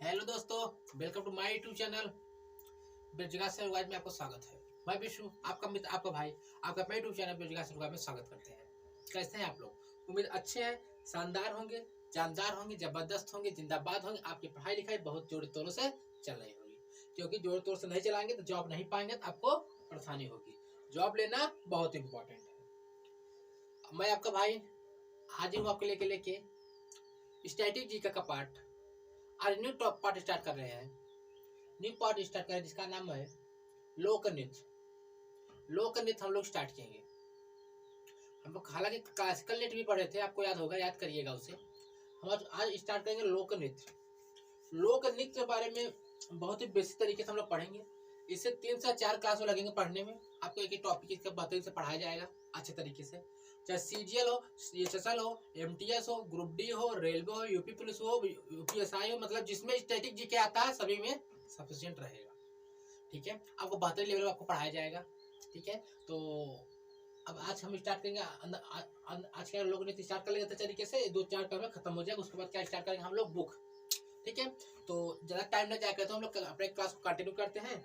Hello दोस्तों, welcome to my YouTube channel बेरोजगार से रोजगार में आपका स्वागत है। मैं विशु, आपका मित्र, आपका भाई, आपका अपना यूट्यूब चैनल बेरोजगार से रोजगार में स्वागत करते हैं। कैसे हैं आप लोग? उम्मीद अच्छे हैं, शानदार होंगे, जानदार होंगे, जबरदस्त होंगे, जिंदाबाद होंगे। आपकी पढ़ाई लिखाई बहुत जोर तोरों से चल रही होगी, क्योंकि जोर तोर से नहीं चलाएंगे तो जॉब नहीं पाएंगे, तो आपको परेशानी होगी। जॉब लेना बहुत इंपॉर्टेंट है। मैं आपका भाई हाजिर हूँ आपके लेके स्टैटिक जी का पार्ट। आज न्यू टॉप पार्ट स्टार्ट कर रहे हैं। न्यू पार्ट स्टार्ट करें जिसका नाम है लोक नृत्य। लोक नृत्य हम लोग स्टार्ट किएंगे। हम लोग हालांकि क्लासिकल नृत्य भी पढ़े थे, आपको याद होगा, याद करिएगा उसे। हम आज स्टार्ट करेंगे लोक नृत्य। लोक नृत्य के बारे में बहुत ही बेसिक तरीके से हम लोग पढ़ेंगे। इससे 3 से 4 क्लास लगेंगे पढ़ने में। आपको एक एक टॉपिक इसका बेहतरीन से पढ़ाया जाएगा अच्छे तरीके से। चाहे सीजीएल हो, एसएसएल हो, एमटीएस हो, ग्रुप डी हो, रेलवे हो, यूपी पुलिस हो, यूपीएसआई हो, मतलब जिसमें स्टैटिक जीके आता है सभी में सफिशिएंट रहेगा। ठीक है, आपको बेहतरीन लेवल आपको पढ़ाया जाएगा। ठीक है, तो अब आज हम स्टार्ट करेंगे। आज के लोग ने स्टार्ट कर लेंगे अच्छे तरीके से, 2-4 टर्म में खत्म हो जाएगा। उसके बाद क्या स्टार्ट करेंगे हम लोग? बुक। ठीक है, तो ज़्यादा टाइम नहीं जाएगा, तो हम लोग अपने क्लास को कंटिन्यू करते हैं।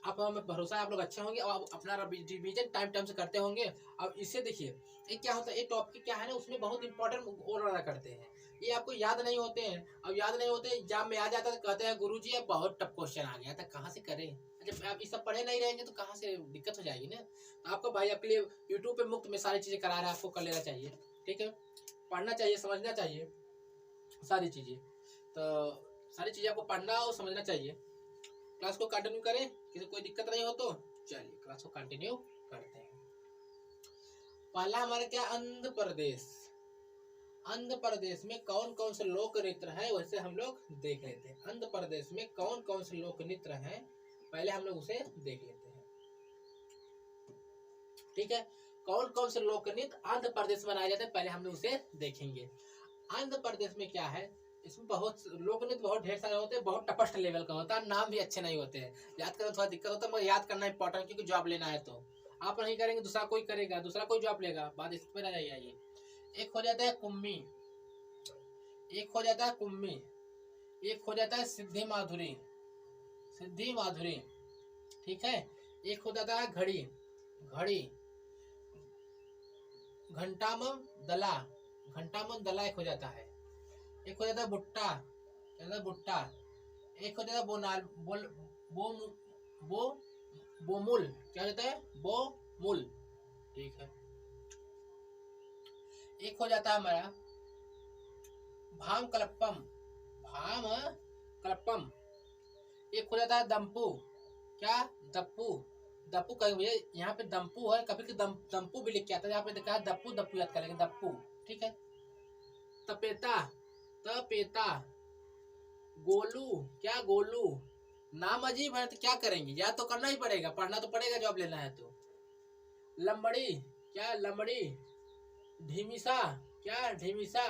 आप हमें भरोसा है आप लोग अच्छे होंगे और आप अपना रिवीजन टाइम से करते होंगे। अब इससे देखिए ये क्या होता है, ये टॉपिक क्या है ना, उसमें बहुत इंपॉर्टेंट और करते हैं। ये आपको याद नहीं होते हैं। अब याद नहीं होते, एग्जाम में आ जाता है तो कहते हैं गुरुजी अब बहुत टफ क्वेश्चन आ गया था, कहाँ से करें? जब आप ये सब पढ़े नहीं रहेंगे तो कहाँ से दिक्कत हो जाएगी ना। तो आपको भाई आपके लिए यूट्यूब पे मुफ्त में सारी चीज़ें करा रहा है, आपको कर लेना चाहिए। ठीक है, पढ़ना चाहिए, समझना चाहिए सारी चीज़ें। तो सारी चीज़ें आपको पढ़ना और समझना चाहिए। क्लास को कंटिन्यू करें, किसी कोई दिक्कत नहीं हो तो चलिए क्लास को कंटिन्यू करते हैं। पहला हमारा क्या, आंध्र प्रदेश। आंध्र प्रदेश में कौन कौन से लोक नृत्य है वैसे हम लोग देख लेते हैं। आंध्र प्रदेश में कौन कौन से लोक नृत्य है पहले हम लोग उसे देख लेते हैं। ठीक है, कौन कौन से लोक नृत्य आंध्र प्रदेश में मनाए जाते हैं पहले हम लोग उसे देखेंगे। आंध्र प्रदेश में क्या है, इसमें बहुत लोक नृत्य बहुत ढेर सारे होते हैं, बहुत टपस्ट लेवल का होता है, नाम भी अच्छे नहीं होते हैं, याद करना थोड़ा दिक्कत होता है, मगर याद करना इंपॉर्टेंट, क्योंकि जॉब लेना है। तो आप नहीं करेंगे दूसरा कोई करेगा, दूसरा कोई जॉब लेगा, बात इस पर नहीं आई। एक हो जाता है कुम्मी, एक हो जाता है कुम्मी, एक हो जाता है सिद्धि माधुरी, सिद्धि माधुरी। ठीक है, एक हो जाता है घड़ी, घड़ी, घंटामम दला, घंटामम दला एक हो जाता है। एक हो जाता है भुट्टा, भुट्टा। एक हो जाता है बोनाल बोल बो बो बोमुल, क्या होता है? बोमुल। ठीक है, एक हो जाता है हमारा भाम कलप्पम, भाम कलप्पम। एक हो जाता है दम्पू, क्या? दप्पू, दप्पू कहीं भैया यहाँ पे दम्पू है, कभी दम्पू भी लिख के आता है, यहाँ पे देखा है दप्पू, दप्पू याद करेंगे, दप्पू। ठीक है, तपेता, तपेता। गोलू, क्या? गोलू। नाम अजीब है तो क्या करेंगे, याद तो करना ही पड़ेगा, पढ़ना तो पड़ेगा, जॉब लेना है तो। लंबड़ी, क्या? लंबड़ी। ढीमिसा, क्या? ढीमिसा।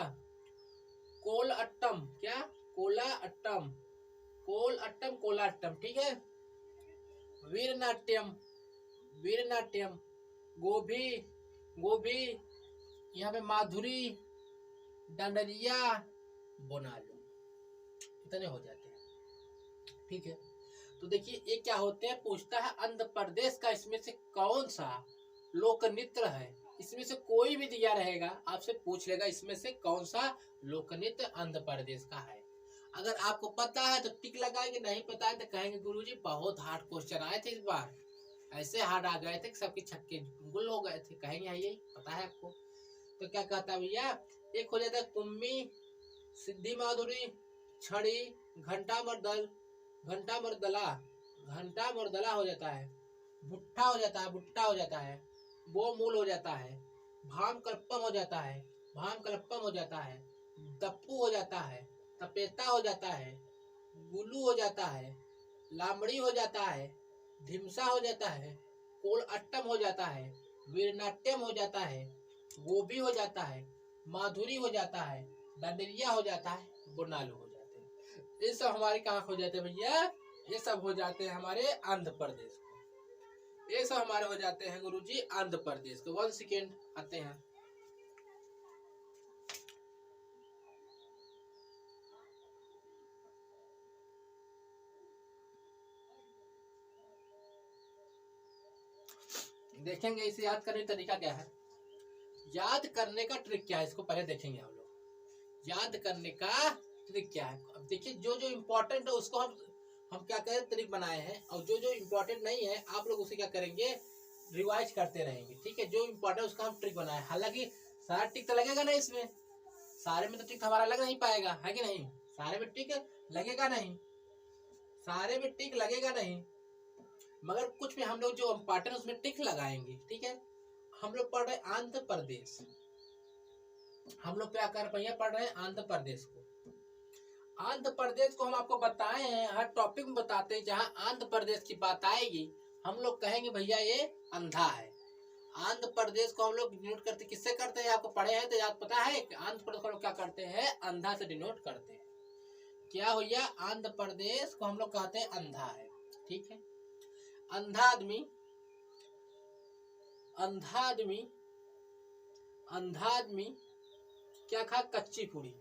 कोल अट्टम, क्या? कोला अट्टम, कोल अट्टम, कोला अट्टम। ठीक है, वीर नाट्यम, वीर नाट्यम। गोभी, गोभी। यहाँ पे माधुरी, डंडरिया, बोनालू। इतने हो जाते हैं। ठीक है, तो देखिए ये क्या होते हैं, पूछता है आंध्र प्रदेश का इसमें से कौन सा लोक नृत्य है। इसमें से कोई भी दिया रहेगा आपसे पूछ लेगा इसमें से कौन सा लोक नृत्य आंध्र प्रदेश का है। अगर आपको पता है तो टिक लगाएंगे, नहीं पता है तो कहेंगे गुरुजी बहुत हार्ड क्वेश्चन आए थे इस बार, ऐसे हार्ड आ गए थे कि सबके छक्के गुल हो गए थे, कहेंगे यही पता है आपको। तो क्या कहता है भैया, एक हो जाता है कुम्मी, सिद्धि माधुरी, छड़ी, घंटा मर्दल, घंटा मर्दला, घंटा मर्दला हो जाता है। भुट्टा हो जाता है, भुट्टा हो जाता है। वो मूल हो जाता है। भाम कल्पम हो जाता है, भाम कल्पम हो जाता है। दप्पू हो जाता है, तपेता हो जाता है, गुलू हो जाता है, लामड़ी हो जाता है, ढिमसा हो जाता है, कोल अट्टम हो जाता है, वीरनाट्यम हो जाता है, गोभी हो जाता है, माधुरी हो जाता है, डंडरिया हो जाता है, बोनालू हो जाते हैं। ये सब हमारे कहाँ हो जाते हैं भैया? ये सब हो जाते हैं हमारे आंध्र प्रदेश को। ये सब हमारे हो जाते हैं गुरुजी आंध्र प्रदेश के। 1 सेकेंड आते हैं। देखेंगे इसे याद करने का तरीका क्या है, याद करने का ट्रिक क्या है, इसको पहले देखेंगे हम लोग। याद करने का ट्रिक क्या है, अब देखिए जो जो इम्पोर्टेंट है उसको हम क्या करें, ट्रिक बनाए हैं, और जो जो इम्पोर्टेंट नहीं है आप लोग उसे क्या करेंगे, रिवाइज करते रहेंगे। ठीक है, जो इम्पोर्टेंट उसका हम ट्रिक बनाए। हालांकि सारा टिक तो लगेगा नहीं इसमें, सारे में तो टिक हमारा लग नहीं पाएगा, है कि नहीं, सारे में टिक लगेगा नहीं, सारे में टिक लगेगा नहीं, मगर कुछ में हम लोग जो इम्पोर्टेंट उसमें टिक लगाएंगे। ठीक है, हम लोग पढ़ रहे आंध्र प्रदेश, हम लोग क्या कर भैया पढ़ रहे हैं आंध्र प्रदेश को। आंध्र प्रदेश को हम आपको बताए हैं, हर टॉपिक में बताते हैं, जहां आंध्र प्रदेश की बात आएगी हम लोग कहेंगे भैया ये अंधा है। आंध्र प्रदेश को हम लोग डिनोट करते किससे करते हैं, आपको पढ़े हैं तो याद पता है कि आंध्र प्रदेश को हम लोग क्या करते हैं, अंधा से डिनोट करते हैं। क्या भैया, आंध्र प्रदेश को हम लोग कहते हैं अंधा है। ठीक है, अंधा आदमी, अंधा आदमी, अंधा आदमी क्या खा, कच्ची पूरी।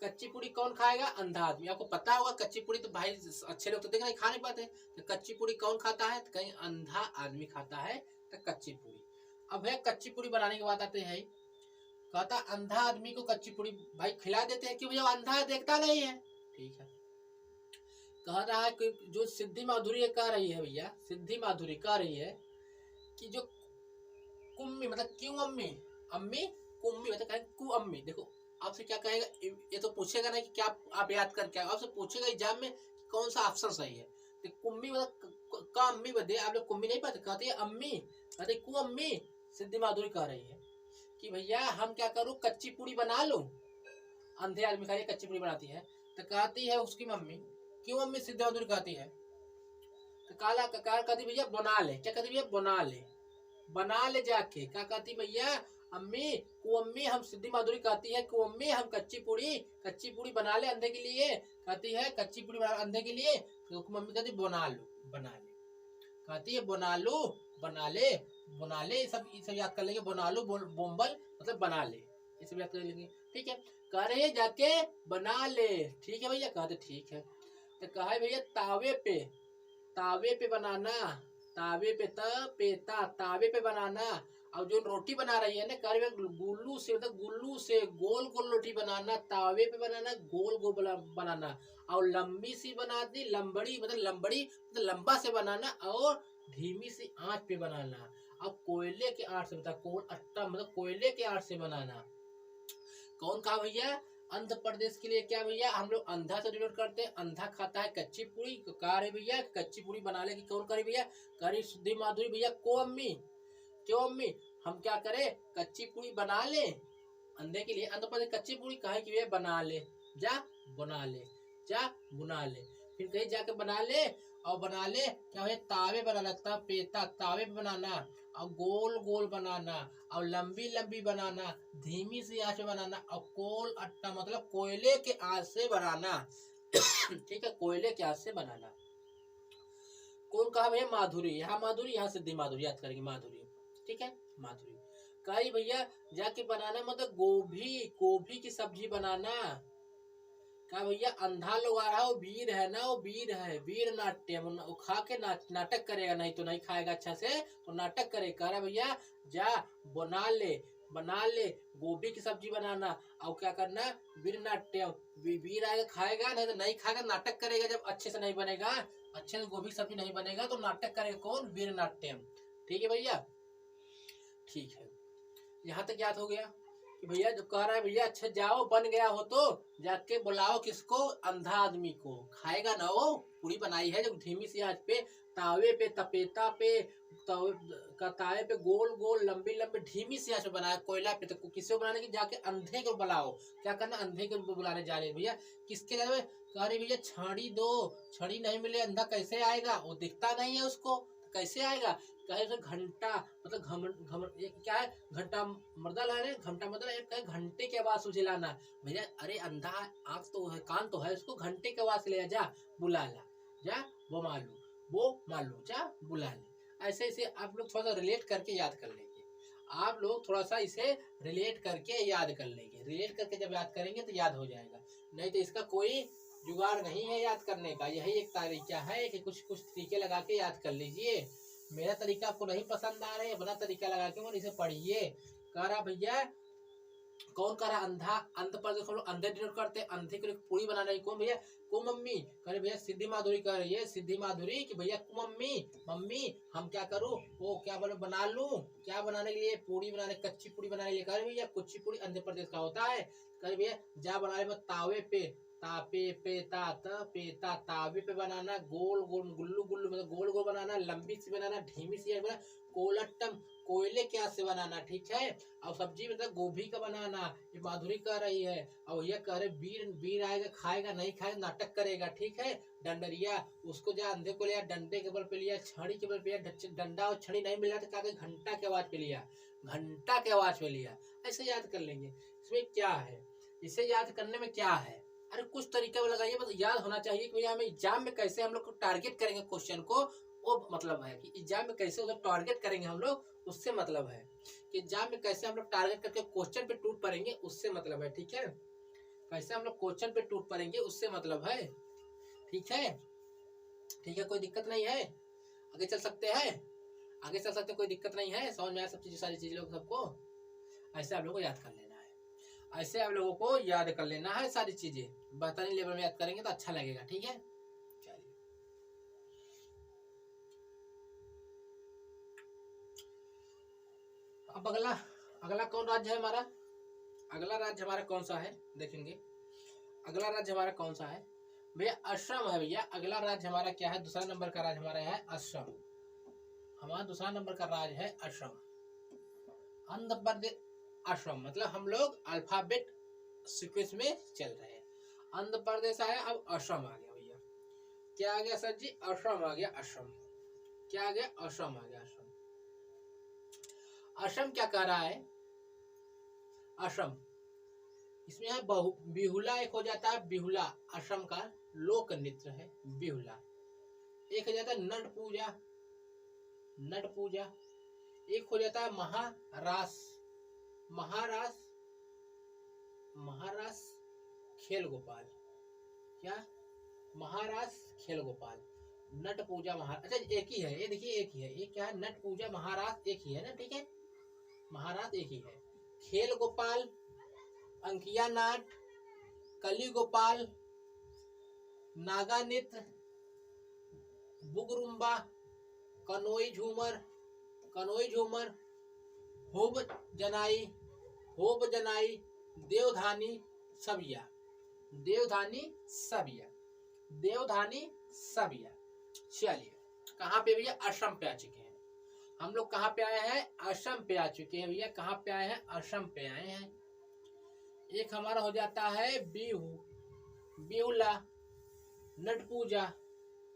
कच्ची पूरी कौन खाएगा, अंधा आदमी। आपको पता होगा कच्ची पूरी तो भाई अच्छे लोग तो देख नहीं खा नहीं पाते, तो कच्ची पूरी कौन खाता है, तो कहीं अंधा आदमी खाता है तो कच्ची पूरी। अब भैया कच्ची पूरी बनाने के बाद आते हैं, कहता अंधा आदमी को कच्ची पूरी भाई खिला देते हैं, क्यों भैया अंधा देखता नहीं है। ठीक है, कह रहा है कि जो सिद्धि माधुरी कह रही है भैया, सिद्धि माधुरी कह रही है कि जो कुम्मी मतलब क्यों अम्मी, अम्मी कुम्मी मतलब कहें कु अम्मी। देखो आपसे क्या कहेगा, ये तो पूछेगा ना कि क्या आप याद करके आए, आपसे पूछेगा एग्जाम में कौन सा ऑप्शन सही है। तो कुम्मी मतलब का अम्मी बदे आप लोग कुम्मी नहीं पाते, कहते हैं अम्मी, कहते कु अम्मी। सिद्धि माधुरी कह रही है कि भैया हम क्या करूं, कच्ची पूरी बना लूं। अंधे आदमी खाली कच्ची पूरी बनाती है, तो कहती है उसकी मम्मी, क्यों मम्मी, सिद्धि माधुरी कहती है, तो काला ककार कहती भैया बना ले, क्या कहती भैया बना ले, बना ले जाके, क्या कहती भैया अम्मी, कुअम्मी, हम सिद्धि माधुरी कहती है कुअम्मी हम कच्ची पूरी बना ले अंधे के लिए, कहती है कच्ची पूरी बना अंधे के लिए, तो मम्मी कहती बना लो, बना ले, कहती है बना लो, बना ले, सब याद कर लेंगे, बना लो बोम्बल मतलब बना ले, ये सब याद कर लेंगे। ठीक है, कह रहे जाके बना ले। ठीक है भैया, कहते ठीक है, तो कहा भैया तावे पे बनाना, तावे पे पेता, तावे पे बनाना। और जो रोटी बना रही है ना, कह गुल्लू से मतलब गुल्लू से गोल गोल रोटी बनाना, तावे पे बनाना, गोल गोल बनाना, और लंबी सी बनाती, लंबड़ी मतलब लंबा से बनाना, और धीमी सी आंच पे बनाना। अब कोयले के आंच से बता, कोल अट्टा मतलब कोयले के आंच से बनाना। कौन कहा भैया, आंध्र प्रदेश के लिए क्या भैया, हम लोग अंधा से डिनोट करते हैं, अंधा खाता है कच्ची पूरी, कह रहे भैया कच्ची पूरी बना ले, कौन करे भैया, करी सिद्धि माधुरी भैया को अम्मी, क्यों अम्मी हम क्या करें, कच्ची पूरी बना ले अंधे के लिए। आंध्र प्रदेश कच्ची पूरी कहे कि भैया बना ले, जा बना ले, जा बुना ले, फिर कहीं जाके बना ले, और बना ले क्या भैया, तावे बनाना, पेता तावे पे बनाना, और गोल गोल बनाना, और लंबी लंबी बनाना, धीमी सी आंच में बनाना, और कोल अट्टा मतलब कोयले के आंच से बनाना। ठीक है, कोयले के आंच से बनाना। कौन कहा भैया, माधुरी, यहाँ माधुरी, यहाँ सिद्धि माधुरी, याद करेंगे माधुरी। ठीक है, माधुरी कही भैया जाके बनाना मतलब गोभी की सब्जी बनाना। कहा भैया अंधा लोग आ रहा है, वो वीर है ना, वो वीर है, वीर नाट्यम, वो खा के नाटक करेगा, नहीं तो नहीं खाएगा अच्छा से, तो नाटक करेगा। कह रहा भैया जा बना ले गोभी की सब्जी बनाना, और क्या करना, वीर नाट्यम, वीर आएगा खाएगा, नहीं तो नहीं खाएगा, नाटक करेगा, जब अच्छे से नहीं बनेगा, अच्छे से गोभी की सब्जी नहीं बनेगा तो नाटक करेगा कौन, वीर नाट्यम। ठीक है भैया, ठीक है, यहाँ तक याद हो गया कि भैया जो कह रहा है भैया अच्छा जाओ, बन गया हो तो जाके बुलाओ किसको, अंधा आदमी को, खाएगा ना वो पूरी बनाई है जो धीमी सी आंच पे, तावे पे तपेता पे, तावे पे गोल गोल लंबी लंबी धीमी सी आंच पे बनाया, कोयला पे, तो किसको बनाने की, जाके अंधे को बुलाओ। क्या करना, अंधे को बुलाने जा रहे भैया, किसके जा रहे, कह रहे भैया छड़ी दो, छड़ी नहीं मिले अंधा कैसे आएगा, वो दिखता नहीं है उसको, तो कैसे आएगा, कहे तो घंटा मतलब क्या है, घंटा मर्दा ला रहे, घंटा मतलब कहे घंटे की आवाज तुझे लाना। भैया अरे अंधा आंख तो है, कान तो है, उसको घंटे की आवाज ले जा, बुला ला, जा वो मालू जा बुला ले। ऐसे ऐसे आप लोग थोड़ा सा रिलेट करके याद कर लेंगे, आप लोग थोड़ा सा इसे रिलेट करके याद कर लेंगे, रिलेट करके जब याद करेंगे तो याद हो जाएगा, नहीं तो इसका कोई जुगाड़ नहीं है याद करने का। यही एक तरीका है कि कुछ तरीके लगा के याद कर लीजिए, मेरा तरीका आपको नहीं पसंद आ रहा है, अपना तरीका लगा के और इसे पढ़िए। कह रहा भैया कौन कर रहा अंधा, अंध पर देखो लोग अंधे डिनोट करते हैं, अंधे के लिए पूरी बना रही कौन भैया, को मम्मी। कह रहे भैया सिद्धि माधुरी कह रही है, सिद्धि माधुरी कि भैया को मम्मी, मम्मी हम क्या करूँ, वो क्या बोले बना लूं, क्या बनाने के लिए, पूरी बनाने, कच्ची पूरी बनाने के लिए। कह रहे भैया कच्ची पूरी आंध्र प्रदेश का होता है। कह रहे भैया जा बना ले तावे पे, तापे पे ता तावे पे बनाना, गोल गोल गुल्लू गुल्लू मतलब गोल गोल बनाना, लंबी सी बनाना, ढीमी सी बनाना, कोलट्टम कोयले के हाथ से बनाना, ठीक है। और सब्जी मतलब गोभी का बनाना, ये माधुरी कह रही है। और ये कह रहे वीर, वीर आएगा खाएगा नहीं खाएगा नाटक करेगा, ठीक है। डंडरिया उसको जा अंधे को लिया, डंडे के बल पे लिया, छड़ी के बल पे लिया, डंडा और छड़ी नहीं मिला तो क्या घंटा के आवाज पे लिया, घंटा के आवाज पे लिया। ऐसे याद कर लेंगे। इसमें क्या है, इसे याद करने में क्या है, अरे कुछ तरीका लगाइए, बस याद होना चाहिए कि हमें एग्जाम में कैसे हम लोग टारगेट करेंगे क्वेश्चन को, वो मतलब है कि एग्जाम में कैसे उधर टारगेट करेंगे हम लोग, उससे मतलब है कि एग्जाम में कैसे हम लोग टारगेट करके क्वेश्चन पे टूट पड़ेंगे, उससे मतलब है, ठीक है। कैसे हम लोग क्वेश्चन पे टूट पड़ेंगे उससे मतलब है, ठीक है। ठीक है, कोई दिक्कत नहीं है, आगे चल सकते हैं, आगे चल सकते हैं, कोई दिक्कत नहीं है, समझ में आया सब चीजें, सारी चीजें लोग सबको। ऐसे आप लोगों को याद कर लेना है, ऐसे आप लोगों को याद कर लेना है सारी चीजें, बेहतरीन लेवल में याद करेंगे तो अच्छा लगेगा, ठीक है। चलिए अब अगला, अगला कौन राज्य है हमारा, अगला राज्य हमारा कौन सा है देखेंगे। अगला राज्य हमारा कौन सा है भैया, असम है भैया। अगला राज्य हमारा क्या है, दूसरा नंबर का राज्य हमारा है असम, हमारा दूसरा नंबर का राज्य है असम। आंध्र प्रदेश, असम मतलब हम लोग अल्फाबेट सीक्वेंस में चल रहे हैं। आंध्र प्रदेश आया, अब असम आ गया भैया। क्या आ गया सर जी, असम आ गया, असम क्या आ गया, असम आ गया। असम, असम क्या कह रहा है, असम इसमें है बिहुला, एक हो जाता है बिहुला, असम का लोक नृत्य है बिहुला। एक हो जाता है नट पूजा, नट पूजा। एक हो जाता है महारास, महारास, महारास खेल गोपाल, क्या महारास खेल गोपाल, नट पूजा अच्छा एक ही है ये, देखिए एक ही है ये, क्या है नट पूजा महारास एक ही है ना, ठीक है। महारास एक ही है। खेल गोपाल, अंकिया नाट, कली गोपाल, नागा नृत्य, बुगरुम्बा, कनोई झूमर, कनोई झूमर, होब जनाई, होब जनाई, देवधानी सबिया, देवधानी सबिया, देवधानी सबिया। चलिए कहाँ पे भैया, असम पे आ चुके हैं हम लोग, कहाँ पे आए हैं, असम पे आ चुके हैं भैया। कहाँ पे आए हैं, असम पे आए हैं। एक हमारा हो जाता है बिहू, बिहुला, नट पूजा,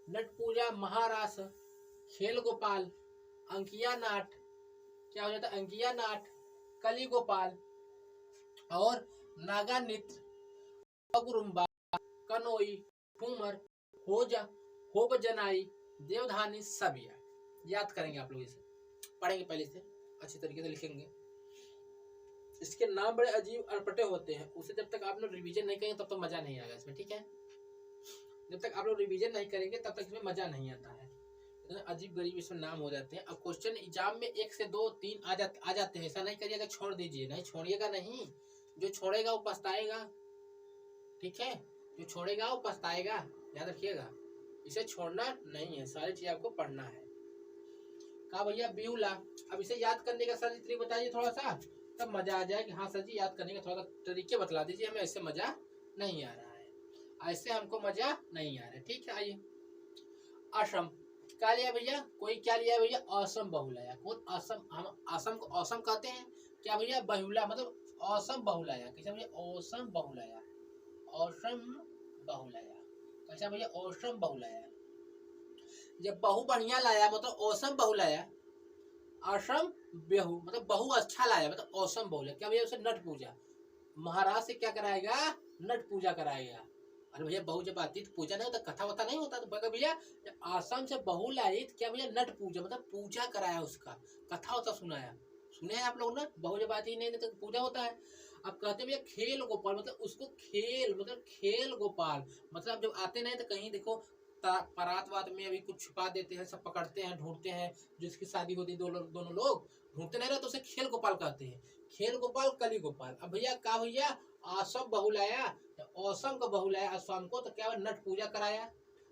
नट पूजा महारास, खेल गोपाल, अंकिया नाट, क्या हो जाता है अंकिया नाट, कली गोपाल और नागा नृत्य, बगुरुम्बा, कनोई, ठूमर, होजा, होब जनाई, देवधानी सबिया। याद करेंगे आप लोग, इसे पढ़ेंगे पहले से अच्छी तरीके से लिखेंगे। इसके नाम बड़े अजीब अटपटे होते हैं, उसे जब तक आप लोग रिवीजन नहीं करेंगे तब तक मजा नहीं आएगा इसमें, ठीक है। जब तक आप लोग रिवीजन नहीं करेंगे तब तक इसमें मजा नहीं आता है, इतने अजीब गरीब इसमें नाम हो जाते हैं। अब क्वेश्चन एग्जाम में 1 से 2 3 आ जाते हैं, ऐसा नहीं करिएगा छोड़ दीजिए, नहीं छोड़िएगा नहीं, जो छोड़ेगा वो पछताएगा, ठीक है। जो छोड़ेगा वो पछताएगा, याद रखिएगा, इसे छोड़ना नहीं है, सारी चीज आपको पढ़ना है। कहा भैया बिहुला, अब इसे याद करने का सर जी बताइए थोड़ा सा, तब मजा आ जाए कि हाँ सर जी याद करने का थोड़ा सा तरीके बतला दीजिए, हमें ऐसे मजा नहीं आ रहा है, ऐसे हमको मजा नहीं आ रहा है, ठीक है। आइए असम, क्या लिया भैया, कोई क्या लिया भैया, असम बहुलाया, कौन असम, हम असम को असम कहते हैं, क्या भैया बहुला मतलब असम बहुलाया, कैसा भैया असम बहुलाया, असम बहुलाया, कैसा भैया असम बहुलाया। जब बहु बढ़िया लाया मतलब औसम बहु लाया, असम बेहू मतलब बहु अच्छा लाया मतलब औसम बहु लाया। क्या भैया उसे नट पूजा, महाराज से क्या कराएगा, नट पूजा कराएगा। अरे भैया बहू जब आती तो पूजा नहीं होता, कथा वथा नहीं होता, तो भैया आसाम से बहू लाई तो क्या भैया नट पूजा मतलब पूजा कराया, उसका कथा होता सुनाया, सुने हैं आप लोग ना, बहू जब आती नहीं तो पूजा होता है। अब कहते भैया खेल गोपाल मतलब उसको खेल मतलब खेल गोपाल मतलब जब आते नहीं तो कहीं देखो बारात वात में अभी कुछ छुपा देते हैं, सब पकड़ते हैं, ढूंढते हैं, जिसकी शादी होती है दोनों लोग ढूंढते नहीं रहे तो उसे खेल गोपाल कहते हैं। खेल गोपाल कली गोपाल। अब भैया का भैया आसम बहू लाया, औसम का बहू लाया आसम को, तो क्या नट पूजा कराया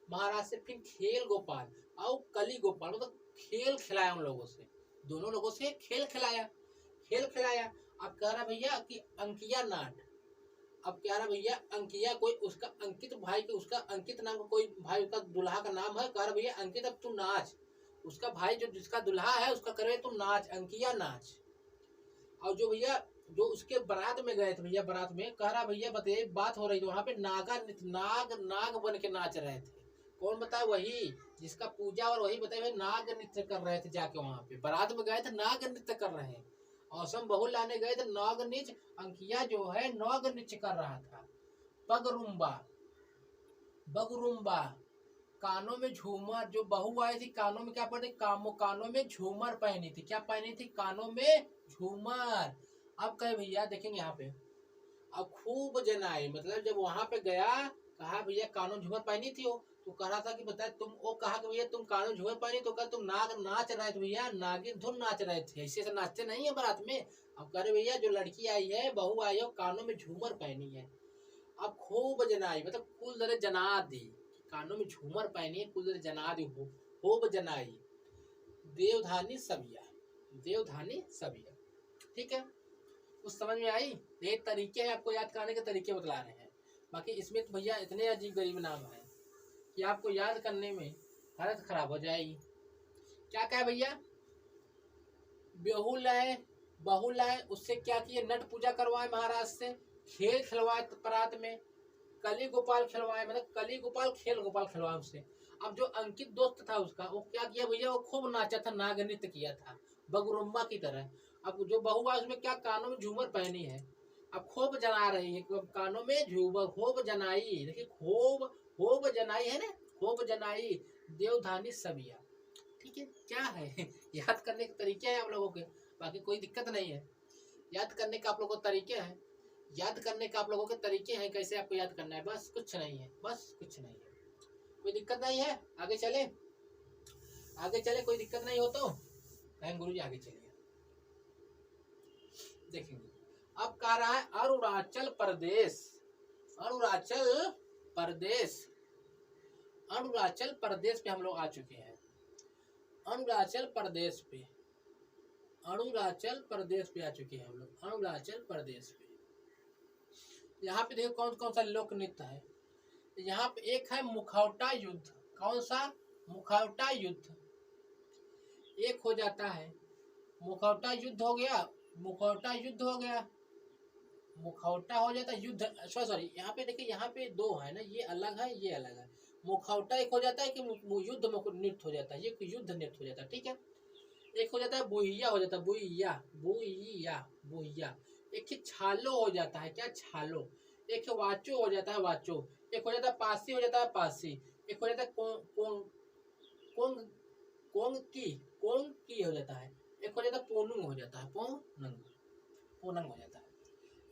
महाराज से। फिर खेल गोपाल और कली गोपाल मतलब खेल खिलाया उन लोगों से, दोनों लोगों से खेल खिलाया, खेल खिलाया। अब कह रहा भैया कि अंकिया नाट। अब कह रहा भैया अंकिया कोई उसका अंकित भाई के, उसका अंकित नाम का कोई भाई, उसका दुल्हा का नाम है। कह रहा भैया अंकित अब तू नाच, उसका भाई जो जिसका दुल्हा है उसका करे तू नाच, अंकिया नाच। और जो भैया जो उसके बारात में गए थे भैया, बारात में कह रहा भैया बताइए बात हो रही थी वहां पे, नाग बन के नाच रहे थे। कौन बताए? वही जिसका पूजा और वही बताए नाग नृत्य कर रहे थे जाके वहां पे, बारात में गए थे नाग नृत्य कर रहे हैं। औसम बहू लाने गए थे नाग नृत्य, अंकिया जो है नाग नृत्य कर रहा था। बगरुम्बा, बगरुम्बा कानों में झूमर, जो बहू आई थी कानों में क्या पहनी, कानों में झूमर पहनी थी। क्या पहनी थी? कानों में झूमर। अब कहे भैया देखेंगे यहाँ पे, अब खूब जनाई मतलब जब वहां पे गया, कहा भैया कानों झूमर पहनी थी, वो तो कह रहा था कि बताए तुम, वो कहा कि भैया तुम कानों झूमर पहनी, तो कहा तुम नाच रहे थे भैया, नागिन धुन नाच रहे थे, ऐसे से नाचते नहीं है बारात में। अब कह रहे भैया जो लड़की आई है, बहू आई है, कानों में झूमर पहनी है। अब खूब जनाई मतलब कुल दरे जना दी, कानों में झूमर पहनी है, कुल दरे जना दी, खूब जनाई। देवधानी सबिया, देवधानी सबिया, ठीक है, कुछ समझ में आई? ये तरीके हैं, आपको याद करने के तरीके बतला रहे हैं। बाकी इसमें तो भैया इतने अजीब गरीब नाम है कि आपको याद करने में हालत खराब हो जाएगी। क्या कहे भैया? बहू लाए, उससे क्या किए? नट पूजा करवाए महाराज से, खेल खिलवाए परात में, कली गोपाल खिलवाए, मतलब कली गोपाल खेल गोपाल खिलवाए उससे। अब जो अंकित दोस्त था उसका, वो क्या किया भैया? वो खूब नाचा था, नाग नृत्य किया था बगरुम्बा की तरह। अब जो बहू है उसमें क्या कानों में झूमर पहनी है, अब खूब जना रही है, कानों में झूमर खूब जनाई, देखिए खूब खूब जनाई है ना, खूब जनाई देवधानी सबिया। ठीक है, क्या है याद करने के तरीके हैं आप लोगों के, बाकी कोई दिक्कत नहीं है। याद करने का आप लोगों को तरीके हैं, याद करने का आप लोगों के तरीके हैं, कैसे आपको याद करना है, बस कुछ नहीं है, बस कुछ नहीं है, कोई दिक्कत नहीं है। आगे चले, आगे चले, कोई दिक्कत नहीं हो तो गुरु जी आगे चलिए, देखेंगे। अब कह रहा है अरुणाचल प्रदेश, अरुणाचल प्रदेश, अरुणाचल प्रदेश पे हम लोग आ चुके हैं। अरुणाचल प्रदेश पे, अरुणाचल प्रदेश पे आ चुके हैं हम लोग, अरुणाचल प्रदेश पे। यहाँ पे देखो कौन कौन सा लोक नृत्य है। यहाँ पे एक है मुखौटा युद्ध। कौन सा? मुखौटा युद्ध। एक हो जाता है मुखौटा युद्ध, हो गया मुखौटा युद्ध, हो गया मुखौटा, हो जाता है युद्ध, सॉरी यहाँ पे देखिए, यहाँ पे दो है ना, ये अलग है ये अलग है। मुखौटा एक हो जाता है कि युद्ध नृत्य हो जाता है, ये युद्ध नृत्य हो जाता है, ठीक है। एक हो जाता है बुहिया, हो जाता है बुहिया, बुहिया, बुहिया। एक छालो हो जाता है, क्या छालो। एक वाचो हो जाता है, वाचो। एक हो जाता है पासी, हो जाता है पासी। एक हो जाता है कोंग की हो जाता है। एक हो जाता है पोनुंग हो जाता है, पोनंग हो जाता है।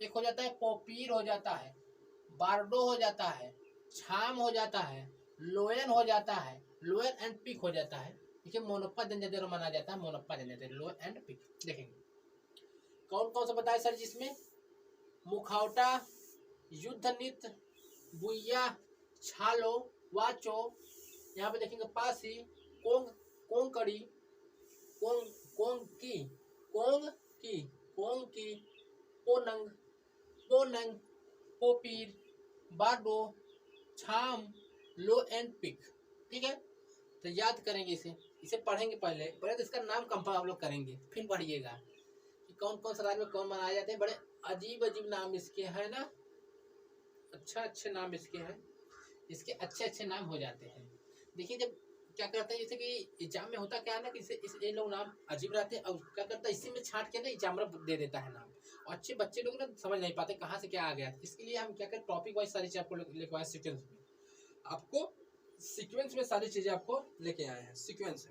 एक हो जाता है पोपीर हो जाता है, बारडो हो जाता है, छाम हो जाता है, लोयन हो जाता है, लोयन एंड पिक हो जाता है। देखिए मोनप्पा जनजाति माना जाता है, मोनप्पा जनजाति, लोअर एंड पिक। देखेंगे कौन कौन सा बताए सर जिसमें, मुखौटा, युद्ध नृत्य, बुइया, छालो, वाचो। यहाँ पे देखेंगे Pasi, Kong, Konkani, Kong, Kong की, पोनंग, पोपीर, बाडो, छाम, लो एंड पिक। ठीक है, तो याद करेंगे इसे पढ़ेंगे पहले तो इसका नाम कंफर्म आप लोग करेंगे, फिर पढ़िएगा कि कौन कौन सा राज्य में कौन मनाए जाते हैं। बड़े अजीब अजीब नाम इसके हैं ना, अच्छे नाम इसके हैं, इसके अच्छे नाम हो जाते हैं। देखिए जब क्या करते हैं, जैसे कि एग्जाम में होता क्या है ना कि ये लोग नाम अजीब रहते हैं, और क्या करता है इसी में छांट के ना एग्जाम दे देता है नाम, और अच्छे बच्चे लोग ना समझ नहीं पाते कहाँ से क्या आ गया। इसके लिए हम क्या करते, टॉपिक वाइज सारी चीज़ आपको लिखवाए, सीक्वेंस में आपको, सीक्वेंस में सारी चीजें आपको लेके आए हैं, सीक्वेंस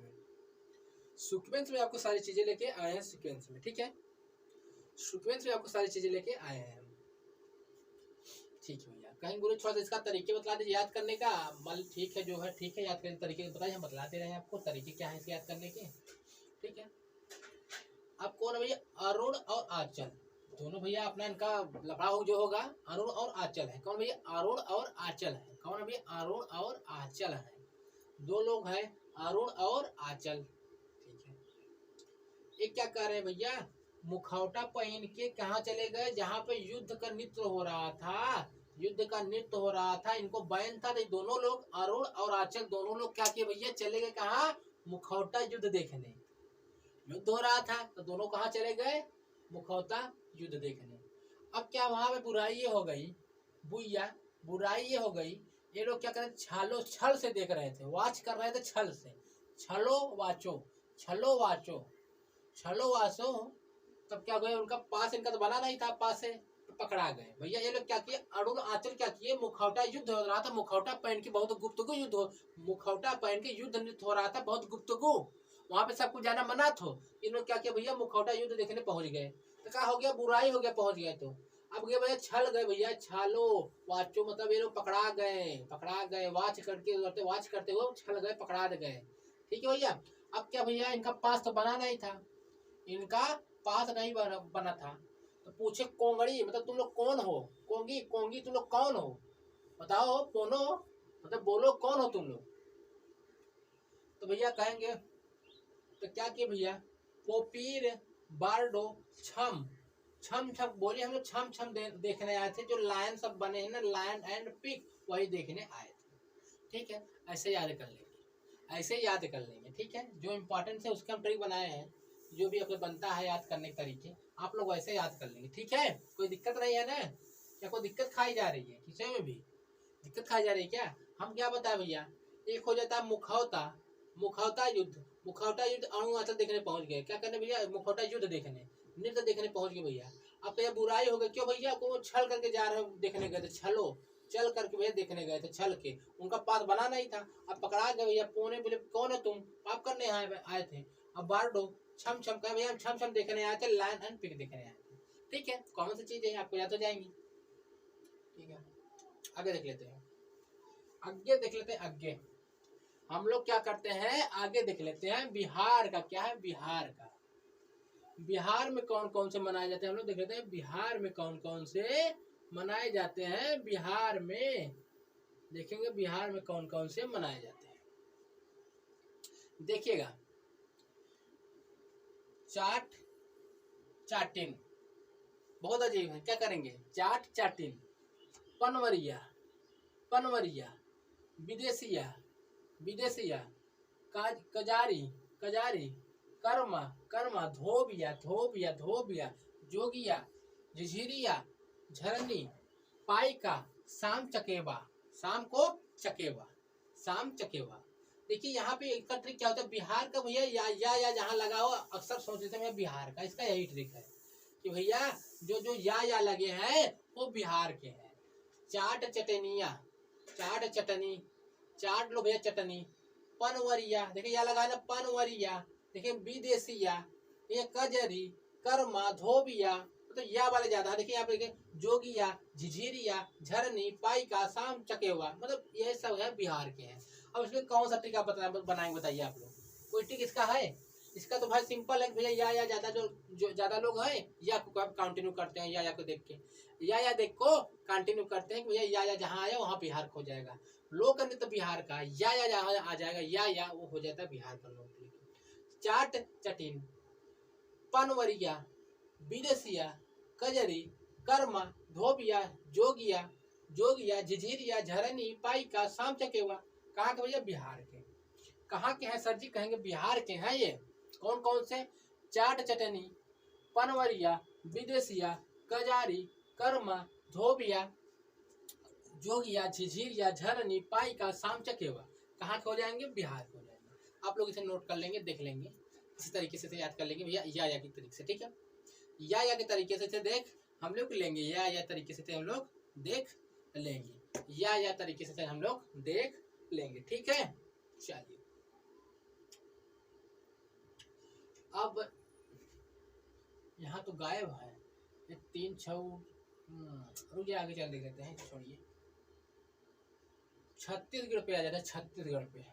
में आपको सारी चीजें लेके आए हैं, सीक्वेंस में, ठीक है, सीक्वेंस में आपको सारी चीजें लेके आए हैं, ठीक है भैया। कहीं गुरु थोड़ा सा इसका तरीके बतला दीजिए याद करने का। मान ठीक है, जो है ठीक है, याद करने तरीके बताइए, हम बतलाते रहे आपको तरीके क्या है इसके याद करने के। ठीक है, अब कौन है भैया? अरुण और आंचल, दोनों भैया अपना इनका लफड़ा जो होगा अरुण और आंचल है। कौन भैया? अरुण और आंचल है। कौन है भैया? अरुण और आंचल है, दो लोग हैं अरुण और आंचल। ठीक है, ये क्या कर रहे हैं भैया? मुखौटा पहन के कहाँ चले गए? जहाँ पे युद्ध का नृत्य हो रहा था, युद्ध का नृत्य हो रहा था, इनको बैन था। दोनों लोग अरुण और आंचल दोनों लोग क्या किए भैया? चले गए कहाँ? मुखौटा युद्ध देखने। युद्ध हो रहा था तो दोनों कहाँ चले गए? मुखौटा युद्ध देखने। अब क्या वहां पे बुराई हो गई भैया, बुराई हो गई। ये लोग क्या कर रहे थे? छालो छल से देख रहे थे, वाच कर रहे थे छल से। छलो वाचो, छलो वाचो, छलो वाचो। तब क्या हुआ? उनका पास इनका तो बना नहीं था, पास से तो पकड़ा गए भैया। ये लोग क्या किए? अरुण आंचल क्या किए? मुखौटा युद्ध हो रहा था, मुखौटा पहन के बहुत गुप्तगु युद्ध हो, मुखौटा पहन के युद्ध नृत्य हो रहा था, बहुत गुप्तगु। वहां पे सबको जाना मना था। इन लोग क्या किया भैया? मुखौटा युद्ध देखने पहुंच गए। तो क्या हो गया? बुराई हो गया, पहुंच गए। तो अब गए भैया, छल गए भैया, छालो वाचो, मतलब ये लोग पकड़ा गए, पकड़ा गए, वाच करके वाच करते हुए छल गए, पकड़ा गए। ठीक है भैया। अब क्या भैया? इनका पास तो बना नहीं था, इनका पास नहीं बना था। तो पूछे कोंगड़ी, मतलब तुम लोग कौन हो? कोंगी, कोंगी तुम लोग कौन हो? बताओ कौन हो, मतलब बोलो कौन हो तुम लोग? तो भैया कहेंगे, तो क्या किए भैया? पोपीर बारडो छम, छम छम बोले, हम लोग छम छम देखने आए थे। जो लायन सब बने हैं ना, लायन एंड पिग, वही देखने आए थे। ठीक है, ऐसे याद कर लेंगे, ऐसे याद कर लेंगे। ठीक है, जो इम्पोर्टेंट है उसके हम ट्रिक बनाए हैं, जो भी अपने बनता है याद करने के तरीके, आप लोग वैसे याद कर लेंगे। ठीक है, कोई दिक्कत नहीं है ना? क्या कोई दिक्कत खाई जा रही है? किसी में भी दिक्कत खाई जा रही है क्या? हम क्या बताए भैया? एक हो जाता है मुखौटा, मुखौटा युद्ध, मुखौटा युद्ध अणु आंचल देखने पहुंच गए। क्या करने भैया? मुखौटा युद्ध देखने, नृत्य देखने पहुंच गए भैया। अब तो ये बुराई हो गई, क्यों भैया? को छल करके जा रहे देखने गए थे, छलो चल करके भैया देखने गए थे, छल के, उनका पास बना नहीं था। अब पकड़ा गए भैया, पोने बोले कौन है तुम? पाप करने आए थे। अब बारडो छम छम कहे भैया, हम छम छम देखने आए थे, लायन एंड पिग देखने आए थे। ठीक है, कौन सी चीज है आपको याद हो जाएंगी। ठीक है, आगे देख लेते हैं, आगे देख लेते हैं। आगे हम लोग क्या करते हैं? आगे देख लेते हैं बिहार का। क्या है बिहार का? बिहार में कौन कौन से मनाए जाते हैं हम लोग देख लेते हैं। बिहार में कौन कौन से मनाए जाते हैं? बिहार में देखेंगे, बिहार में कौन कौन से मनाए जाते हैं। देखिएगा, चाट चाटिन, बहुत अजीब है। क्या करेंगे? चाट चाटिन, पनवरिया, पनवरिया, विदेशिया, विदेशिया, कजारी, कजारी, कर्मा, कर्मा, धोबिया, धोबिया, धोबिया, जोगिया, झिझिरिया, झरनी, पाइका, शाम चकेवा, शाम को चकेवा, शाम चकेवा। देखिए यहाँ पे इसका ट्रिक क्या होता है? बिहार का भैया या जहाँ लगा हो, अक्सर सोचते हैं बिहार का, इसका यही ट्रिक है कि भैया जो जो या लगे हैं वो बिहार के हैं। चाट चटनिया, चाट चटनी, चाट लो भैया चटनी। पनवरिया, देखिए या लगा ना, पनवरिया। देखिए विदेशिया, ये कजरी, कर्मा, धोबिया, तो या वाले ज्यादा। देखिए यहाँ पे देखिए जोगिया, झिझिरिया, झरनी, पाइका, शाम चकेवा, मतलब ये सब है बिहार के हैं। अब इसमें कौन सा टीका बनाएंगे बताइए आप लोग? कोई टिक इसका है? इसका तो भाई सिंपल है भैया, या ज्यादा जो ज्यादा लोग हैं या को कंटिन्यू करते हैं, या को देख के, या देख को कंटिन्यू करते हैं कि भैया या जहाँ आया वहाँ बिहार खो जाएगा। लोक नृत्य बिहार का, या जहाँ आ जाएगा, या वो हो जाता है बिहार का लोक नृत्य। चाट चटिन, पनवरिया, विदेशिया, कजरी, कर्मा, धोबिया, जोगिया, जोगिया, झिझिरिया, झरनी, पाइका, शाम चकेवा, कहाँ के भैया? बिहार के। कहाँ के हैं सर जी? कहेंगे बिहार के हैं। ये कौन कौन से? चाट चटनी, पनवरिया, विदेशिया, कजारी, कर्मा, धोबिया, जोगिया, झिझिरिया, झरनी, पाइका, शाम चकेवा, कहाँ के हो जाएंगे? बिहार के हो जाएंगे। आप लोग इसे नोट कर लेंगे, देख लेंगे, इसी तरीके से याद कर लेंगे भैया, या के तरीके से। ठीक है, या के तरीके से देख हम लोग लेंगे, या तरीके से हम लोग देख लेंगे, या तरीके से हम लोग देख लेंगे। ठीक है, चलिए अब यहाँ तो गायब है ये 3 6, रुकिए आगे चल देख लेते हैं, छोड़िए। छत्तीसगढ़ पे आ जाता है, छत्तीसगढ़ पे।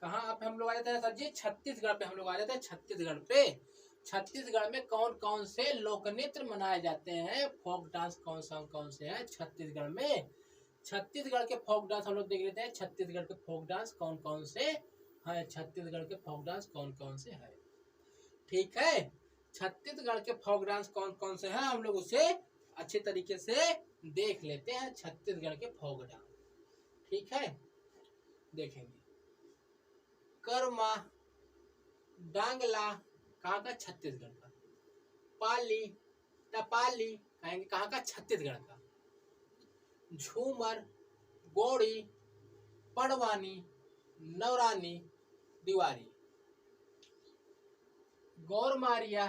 कहाँ आप हम लोग आ जाते हैं सर जी? छत्तीसगढ़ पे हम लोग आ जाते हैं, छत्तीसगढ़ पे। छत्तीसगढ़ में कौन कौन से लोक नृत्य मनाए जाते हैं, फोक डांस कौन से हैं छत्तीसगढ़ में? छत्तीसगढ़ के फोक डांस हम लोग देख लेते हैं, छत्तीसगढ़ के फोक डांस कौन कौन से हैं, छत्तीसगढ़ के फोक डांस कौन कौन से हैं। ठीक है, छत्तीसगढ़ के फोक डांस कौन कौन से हैं हम लोग उसे अच्छे तरीके से देख लेते हैं, छत्तीसगढ़ के फोक डांस। ठीक है, देखेंगे। कर्मा डांगला कहाँ का? छत्तीसगढ़ का। पाली टपाली कहेंगे कहाँ का? छत्तीसगढ़ का। झूमर गोड़ी पड़वानी नवरानी दिवारी। गौरमारिया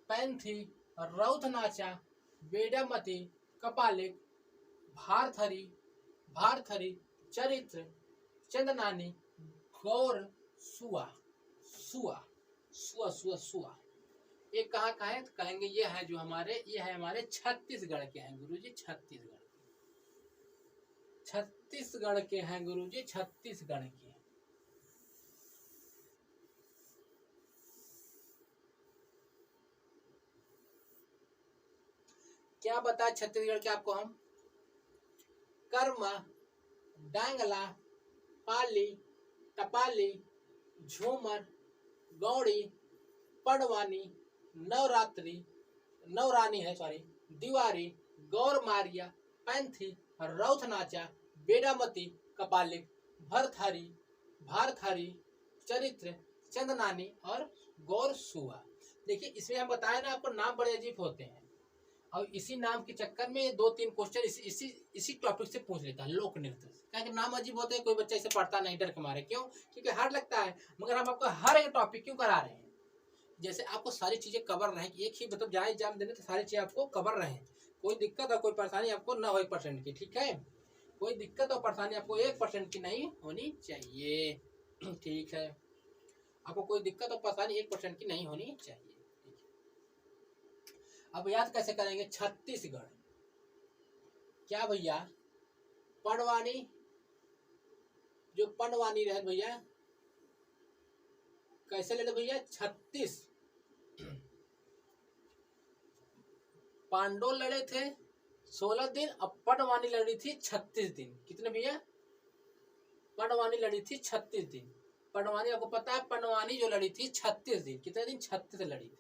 पैंथी रौथनाचा बेडामती कपालिक भारथरी भारथरी चरित्र चंदनानी गौर सुआ सुआ सुआ सुआ सुआ। ये कहाँ का है? तो कहेंगे ये है जो हमारे, ये है हमारे छत्तीसगढ़ के हैं गुरुजी, छत्तीसगढ़ छत्तीसगढ़ के हैं गुरुजी, छत्तीसगढ़ के। क्या बताए छत्तीसगढ़ के आपको हम? कर्मा डांगला पाली टपाली झूमर गौड़ी पड़वानी नवरात्रि नवरानी है सॉरी दिवारी गौरमारिया पैंथी रौथनाचा बेडामती कपालिक भरथारी भारथारी चरित्र चंदनानी और गौर सुआ। देखिए इसमें हम बताए ना आपको, नाम बड़े अजीब होते हैं और इसी नाम के चक्कर में 2-3 क्वेश्चन इसी टॉपिक से पूछ लेता है, लोक नृत्य से। क्या कि नाम अजीब होते हैं, कोई बच्चा इसे पढ़ता नहीं डर के मारे। क्यों? क्योंकि हार्ड लगता है। मगर हम आपको हर एक टॉपिक क्यों करा रहे हैं? जैसे आपको सारी चीजें कवर रहे, एक ही मतलब जहाँ एग्जाम देने तो सारी चीजें आपको कवर रहे, कोई दिक्कत और कोई परेशानी आपको ना हो 1% की। ठीक है, कोई दिक्कत और परेशानी आपको 1% की नहीं होनी चाहिए। ठीक है, आपको कोई दिक्कत और परेशानी 1% की नहीं होनी चाहिए। अब याद कैसे करेंगे? छत्तीसगढ़ क्या भैया? पड़वानी, जो पड़वानी रहे भैया कैसे लेते भैया? 36 पांडव लड़े थे 16 दिन, अब पड़वानी लड़ी थी 36 दिन। कितने भैया? पड़वानी लड़ी थी 36 दिन। पड़वानी आपको पता है, पड़वानी जो लड़ी थी 36 दिन। कितने दिन? 36 लड़ी थी,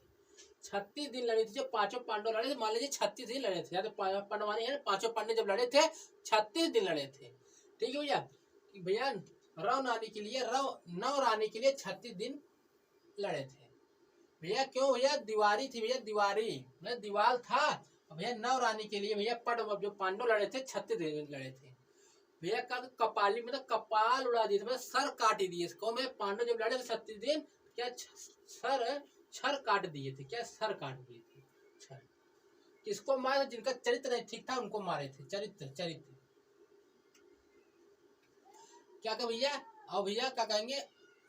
36 दिन लड़ी थी। जो पांचों पांडव लड़े थे, मान लीजिए 36 दिन लड़े थे, या तो पड़वानी है पांचों पांडव जब लड़े थे 36 दिन लड़े थे। ठीक है भैया, भैया रव नानी के लिए नव रानी के लिए 36 दिन लड़े थे भैया। क्यों भैया? दिवारी थी भैया, दिवारी मतलब दीवार था भैया। नव रानी के लिए भैया जो पांडव लड़े थे 36 दिन लड़े थे भैया। का कपाली मतलब कपाल उड़ा दिए थे, मतलब सर काट दिए इसको। मैं पांडव जब लड़े थे 36 दिन, क्या सर काट दिए थे, क्या सर काट दिए थे सर। किसको मारे? जिनका चरित्र नहीं ठीक था उनको मारे थे। चरित्र क्या कह भैया? और भैया क्या कहेंगे?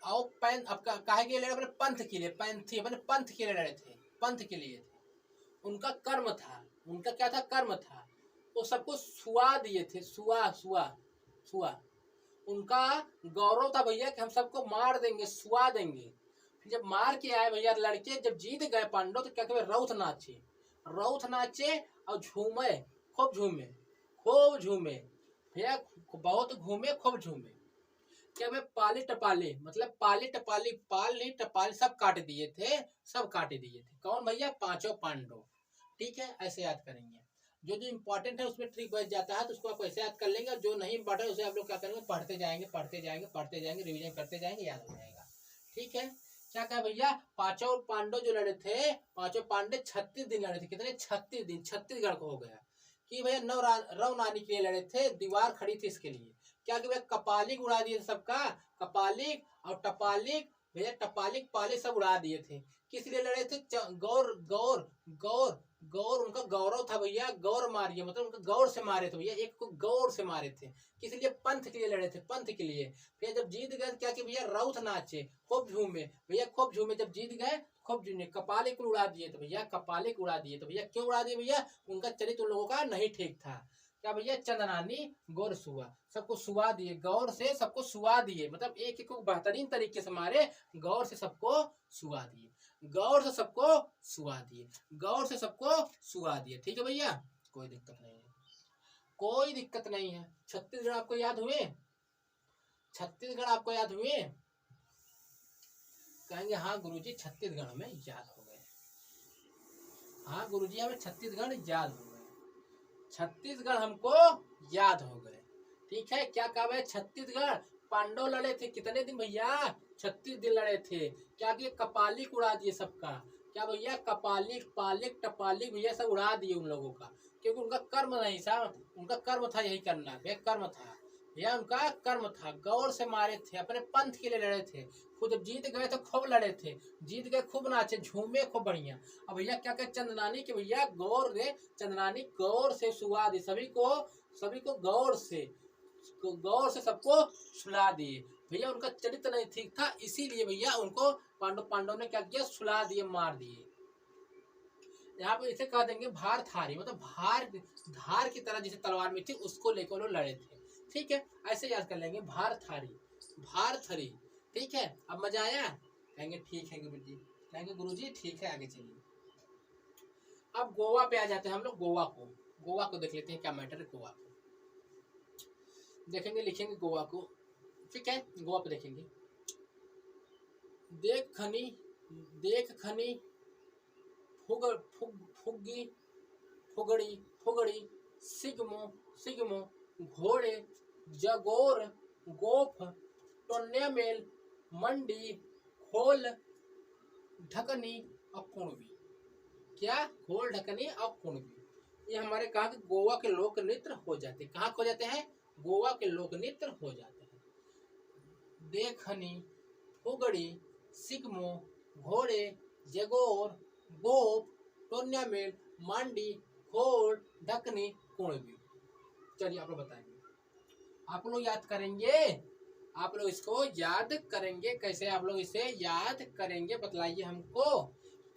और पैन अब काहे के लिए लड़े? अपने पंथ के लिए, पैंथी अपने पंथ के लिए लड़े थे, पंथ के लिए थे। उनका कर्म था, उनका क्या था? कर्म था। वो सबको सुआ दिए थे, सुआ सुआ सुआ। उनका गौरव था भैया कि हम सबको मार देंगे, सुआ देंगे। फिर जब मार के आए भैया लड़के, जब जीत गए पांडव, तो क्या कहते? रौथ नाचे, रौथ नाचे और झूमे, खूब झूमे, खूब झूमे भैया, बहुत घूमे, खूब झूमे। क्या मैं पाली टपाली मतलब पाली टपाली पाली टपाली सब काट दिए थे, सब काट दिए थे। कौन भैया? पांचों पांडव। ठीक है, ऐसे याद करेंगे। जो जो इंपॉर्टेंट है उसमें ट्रिक बच जाता है, तो उसको आप ऐसे याद कर लेंगे। और जो नहीं इंपॉर्टेंट उसे आप लोग क्या करेंगे? पढ़ते जाएंगे पढ़ते जाएंगे पढ़ते जाएंगे, रिविजन करते जाएंगे, याद हो जाएगा। ठीक है, क्या कहा भैया? पांचों पांडव जो लड़े थे, पांचों पांडव 36 दिन लड़े थे। कितने? 36 दिन। छत्तीसगढ़ को हो गया कि भैया रव नानी के लिए लड़े थे, दीवार खड़ी थी इसके लिए। क्या कि भैया कपालिक उड़ा दिए सबका, कपालिक और टपालिक भैया, टपालिक पालिक सब उड़ा दिए थे। किस लिए लड़े थे? गौर गौर गौर गौर उनका गौरव था भैया। गौर मारिए मतलब उनका गौर से मारे थे भैया, एक को गौर से मारे थे। किस लिए? पंथ के लिए लड़े थे, पंथ के लिए। फिर जब जीत गए क्या कि भैया रौथ नाचे, खूब झूमे भैया, खूब झूमे। जब जीत गए खूब झूमे, कपालिक उड़ा दिए थे भैया, कपालिक उड़ा दिए थे भैया। क्यों उड़ा दिए भैया? उनका चरित्र उन लोगों का नहीं ठीक था। क्या भैया, चंदनानी गौर सुआ, सबको सुआ दिए, गौर से सबको सुआ दिए, मतलब एक एक को बेहतरीन तरीके से मारे, गौर से सबको सुआ दिए, गौर से सबको सुआ दिए, गौर से सबको सुआ दिए। ठीक है भैया, कोई दिक्कत नहीं है, कोई दिक्कत नहीं है। छत्तीसगढ़ आपको याद हुए, छत्तीसगढ़ आपको याद हुए? कहेंगे हाँ गुरुजी छत्तीसगढ़ हमें याद हो गए, हाँ गुरुजी हमें छत्तीसगढ़ याद हो गए, छत्तीसगढ़ हमको याद हो गए। ठीक है, क्या कहा है छत्तीसगढ़? पांडव लड़े थे कितने दिन भैया? 36 दिन लड़े थे। क्या किए? कपालिक उड़ा दिए सबका। क्या भैया? कपालिक, पालिक, टपालिक भैया सब उड़ा दिए उन लोगों का, क्योंकि उनका कर्म नहीं था, उनका कर्म था यही करना, वे कर्म था भैया, उनका कर्म था। गौर से मारे थे, अपने पंथ के लिए लड़े थे, खुद जब जीत गए तो खूब लड़े थे, जीत गए खूब नाचे झूमे खूब बढ़िया। अब भैया क्या कहे चंदनानी के भैया गौर ने, चंदनानी गौर से सुला दी सभी को गौर से सबको सुला दिए भैया। उनका चरित्र नहीं ठीक था, इसीलिए भैया उनको पांडव ने क्या किया? सुला दिए, मार दिए। यहाँ पे इसे कह देंगे भार थारी, मतलब धार की तरह जैसे तलवार में थी उसको लेकर लोग लड़े थे। ठीक है, ऐसे याद कर लेंगे भार थारी, भार थरी। ठीक है, अब मजा आया? कहेंगे ठीक है गुरुजी, कहेंगे गुरुजी ठीक है, आगे चलिए। अब गोवा पे आ जाते हैं हम लोग, गोवा को देख लेते हैं क्या मैटर है। गोवा को देखेंगे, लिखेंगे गोवा को। ठीक है, गोवा पे देखेंगे। देख खनी फुग्गी फुगड़ी सिगमो घोड़े जगोर गोफ टोन्या मेल मंडी खोल ढकनी और कुणबी। क्या? खोल ढकनी और कुणबी, ये हमारे कहा कि गोवा के लोक नृत्य हो जाते। कहाँ खो जाते हैं? गोवा के लोक नृत्य हो जाते हैं। देखनी फुगड़ी सिगमो घोड़े जगोर गोप टोन्या मेल मांडी खोल ढकनी कुणबी। चलिए आप लोग बताएंगे, आप लोग याद करेंगे, आप लोग इसको याद करेंगे। कैसे आप लोग इसे याद करेंगे बतलाइए हमको,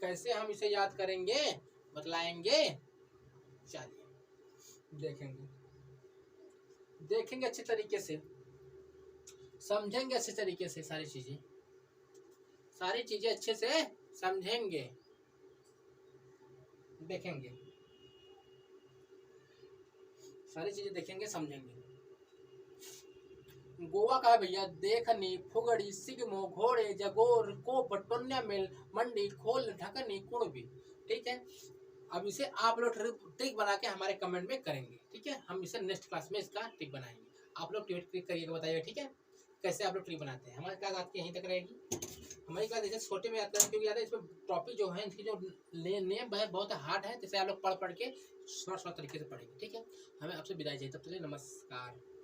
कैसे हम इसे याद करेंगे बतलाएंगे। चलिए देखेंगे अच्छे तरीके से, समझेंगे अच्छे तरीके से, सारी चीजें अच्छे से समझेंगे, देखेंगे, सारी चीजें देखेंगे समझेंगे। गोवा का है भैया देखनी फुगड़ी सिगमो घोड़े जगोर कोप टोन्या मेल मंडी खोल ढकनी कुणबी। ठीक है, अब इसे आप लोग ट्रिक बना के हमारे कमेंट में करेंगे। ठीक है, हम इसे नेक्स्ट क्लास में इसका ट्रिक बनाएंगे, आप लोग ट्रिक करिएगा, बताइएगा। ठीक है, कैसे आप लोग ट्रिक बनाते हैं। हमारी क्लास आपकी यहीं तक रहेगी, हमारी क्लास जैसे छोटे में याद करें, क्योंकि याद है इसमें टॉपिक जो है इनकी जो नेम है बहुत हार्ड है, जैसे आप लोग पढ़ के शॉर्ट तरीके से पढ़ेंगे। ठीक है, हमें आपसे विदाई चाहिए, तब तक नमस्कार।